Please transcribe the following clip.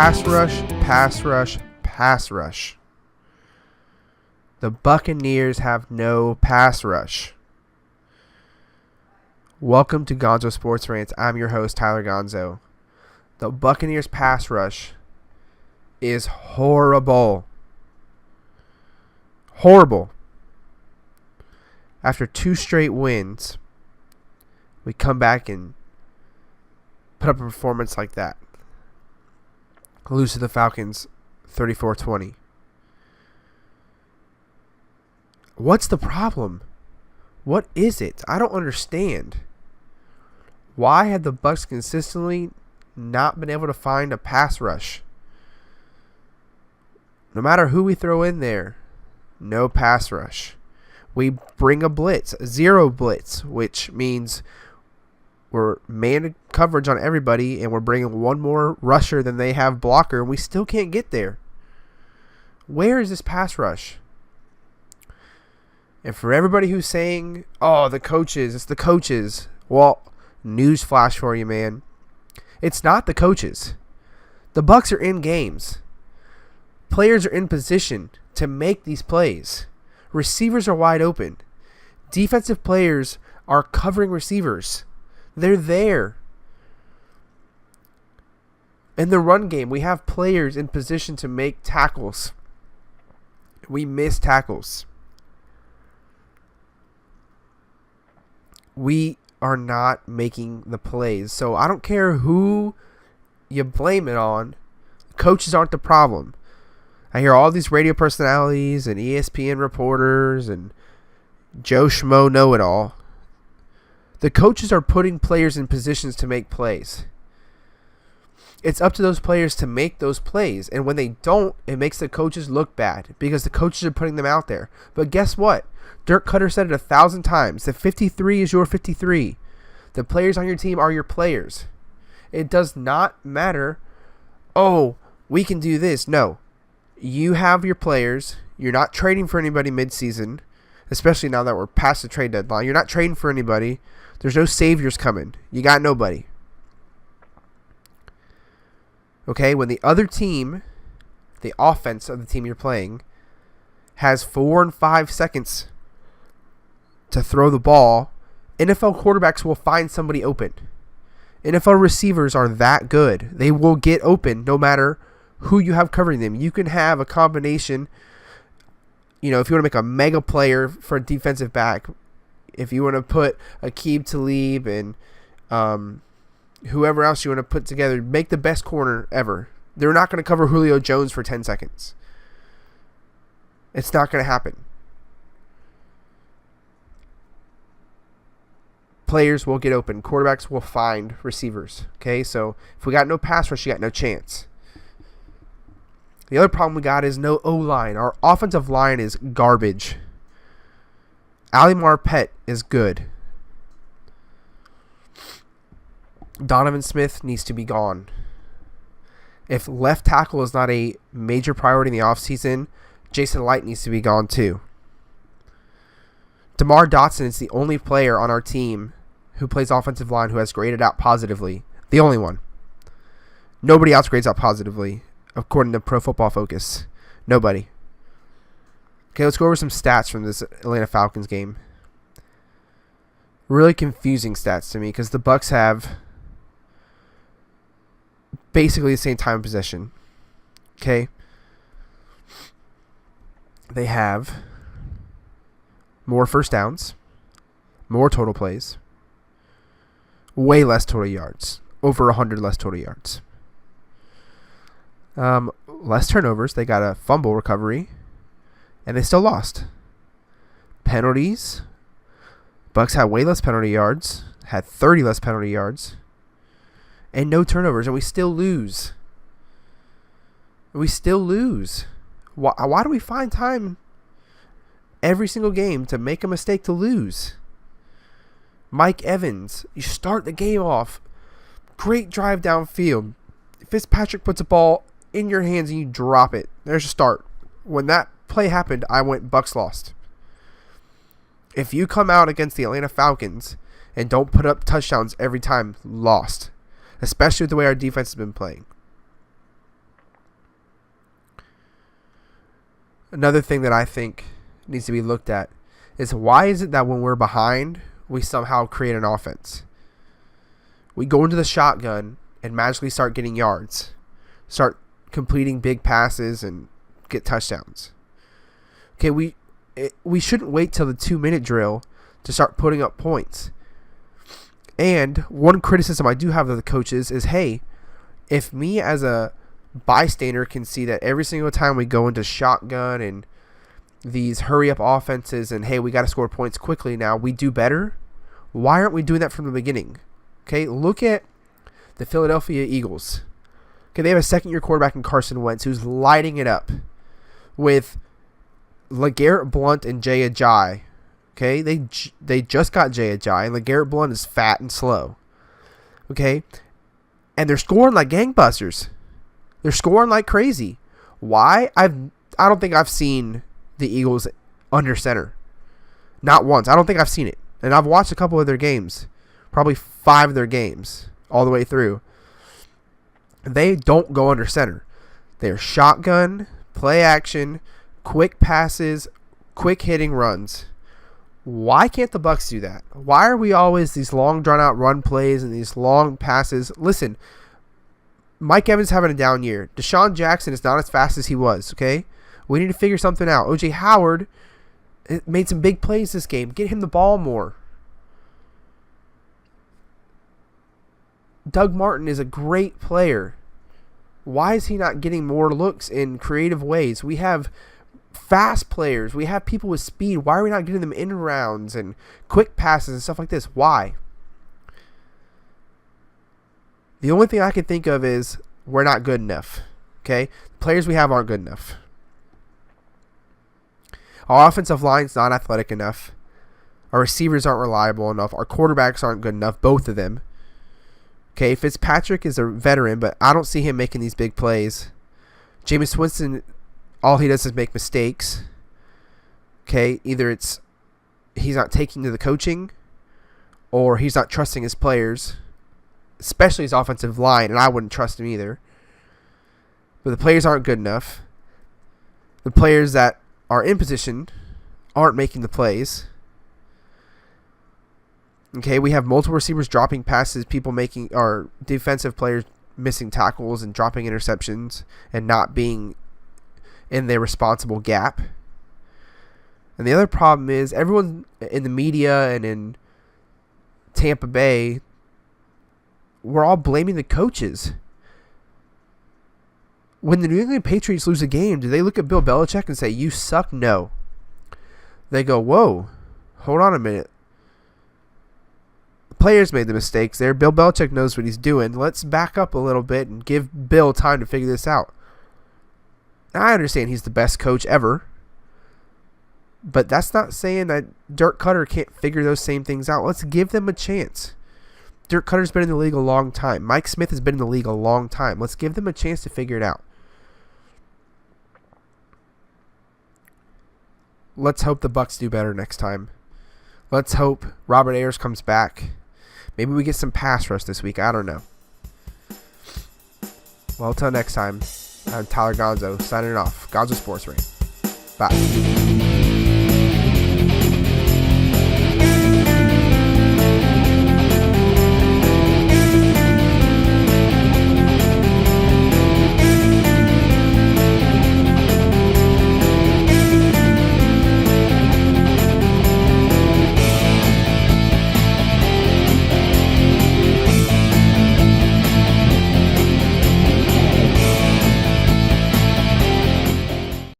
Pass rush, pass rush, pass rush. The Buccaneers have no pass rush. Welcome to Gonzo Sports Rant. I'm your host, Tyler Gonzo. The Buccaneers pass rush is horrible. Horrible. After 2 straight wins, we come back and put up a performance like that. Lose to the Falcons 34-20. What's the problem? What is it? I don't understand. Why have the Bucs consistently not been able to find a pass rush? No matter who we throw in there, no pass rush. We bring a blitz, 0 blitz, which means we're man coverage on everybody, and we're bringing one more rusher than they have blocker, and we still can't get there. Where is this pass rush? And for everybody who's saying, oh, the coaches, it's the coaches. Well, news flash for you, man. It's not the coaches. The Bucs are in games. Players are in position to make these plays. Receivers are wide open. Defensive players are covering receivers. They're there. In the run game, we have players in position to make tackles. We miss tackles. We are not making the plays. So I don't care who you blame it on. Coaches aren't the problem. I hear all these radio personalities and ESPN reporters and Joe Schmo know-it-all. The coaches are putting players in positions to make plays. It's up to those players to make those plays. And when they don't, it makes the coaches look bad because the coaches are putting them out there. But guess what? Dirk Cutter said it 1,000 times. The 53 is your 53. The players on your team are your players. It does not matter, oh, we can do this. No. You have your players. You're not trading for anybody midseason, especially now that we're past the trade deadline. You're not trading for anybody. There's no saviors coming. You got nobody. Okay, when the other team, the offense of the team you're playing, has 4 and 5 seconds to throw the ball, NFL quarterbacks will find somebody open. NFL receivers are that good. They will get open no matter who you have covering them. You can have a combination, if you want to make a mega player for a defensive back, if you want to put Aqib Talib and whoever else you want to put together, make the best corner ever. They're not going to cover Julio Jones for 10 seconds. It's not going to happen. Players will get open. Quarterbacks will find receivers. Okay, so if we got no pass rush, you got no chance. The other problem we got is no O-line. Our offensive line is garbage. Ali Marpet is good. Donovan Smith needs to be gone. If left tackle is not a major priority in the offseason, Jason Light needs to be gone too. DeMar Dotson is the only player on our team who plays offensive line who has graded out positively. The only one. Nobody else grades out positively, according to Pro Football Focus. Nobody. Okay, let's go over some stats from this Atlanta Falcons game. Really confusing stats to me because the Bucs have basically the same time of possession. Okay? They have more first downs, more total plays, way less total yards, over 100 less total yards. Less turnovers. They got a fumble recovery, and they still lost. Penalties. Bucs had way less penalty yards, had 30 less penalty yards, and no turnovers, and we still lose. We still lose. Why do we find time every single game to make a mistake to lose? Mike Evans, you start the game off. Great drive downfield. Fitzpatrick puts a ball in your hands and you drop it. There's a start. When that play happened, I went Bucs lost. If you come out against the Atlanta Falcons and don't put up touchdowns every time, lost. Especially with the way our defense has been playing. another thing that I think needs to be looked at is why is it that when we're behind, we somehow create an offense? We go into the shotgun and magically start getting yards, start completing big passes and get touchdowns. Okay, we shouldn't wait till the 2-minute drill to start putting up points. And one criticism I do have of the coaches is, hey, if me as a bystander can see that every single time we go into shotgun and these hurry-up offenses and, hey, we got to score points quickly now, we do better, why aren't we doing that from the beginning? Okay, look at the Philadelphia Eagles. Okay, they have a second-year quarterback in Carson Wentz who's lighting it up with LeGarrette Blount and Jay Ajayi. Okay, they just got Jay Ajayi, and LeGarrette Blount is fat and slow. Okay, and they're scoring like gangbusters. They're scoring like crazy. Why? I don't think I've seen the Eagles under center. Not once. I don't think I've seen it. And I've watched a couple of their games. Probably 5 of their games all the way through. They don't go under center. They're shotgun, play action, quick passes, quick hitting runs. Why can't the Bucs do that? Why are we always these long drawn-out run plays and these long passes? Listen, Mike Evans having a down year. Deshaun Jackson is not as fast as he was, okay? We need to figure something out. O.J. Howard made some big plays this game. Get him the ball more. Doug Martin is a great player. Why is he not getting more looks in creative ways? We have fast players. We have people with speed. Why are we not getting them in rounds and quick passes and stuff like this? Why? The only thing I can think of is we're not good enough. Okay? The players we have aren't good enough. Our offensive line's not athletic enough. Our receivers aren't reliable enough. Our quarterbacks aren't good enough, both of them. Okay, Fitzpatrick is a veteran, but I don't see him making these big plays. Jameis Winston, all he does is make mistakes. Okay, either it's he's not taking to the coaching or he's not trusting his players, especially his offensive line, and I wouldn't trust him either. But the players aren't good enough. The players that are in position aren't making the plays. Okay, we have multiple receivers dropping passes, people making, or defensive players missing tackles and dropping interceptions and not being in their responsible gap. And the other problem is everyone in the media and in Tampa Bay, we're all blaming the coaches. When the New England Patriots lose a game, do they look at Bill Belichick and say, "You suck"? No. They go, "Whoa, hold on a minute. The players made the mistakes there. Bill Belichick knows what he's doing. Let's back up a little bit and give Bill time to figure this out." Now, I understand he's the best coach ever, but that's not saying that Dirk Cutter can't figure those same things out. Let's give them a chance. Dirk Cutter's been in the league a long time. Mike Smith has been in the league a long time. Let's give them a chance to figure it out. Let's hope the Bucs do better next time. Let's hope Robert Ayers comes back. Maybe we get some pass rush this week. I don't know. Well, until next time, I'm Tyler Gonzo, signing off. Gonzo Sports Rant. Bye.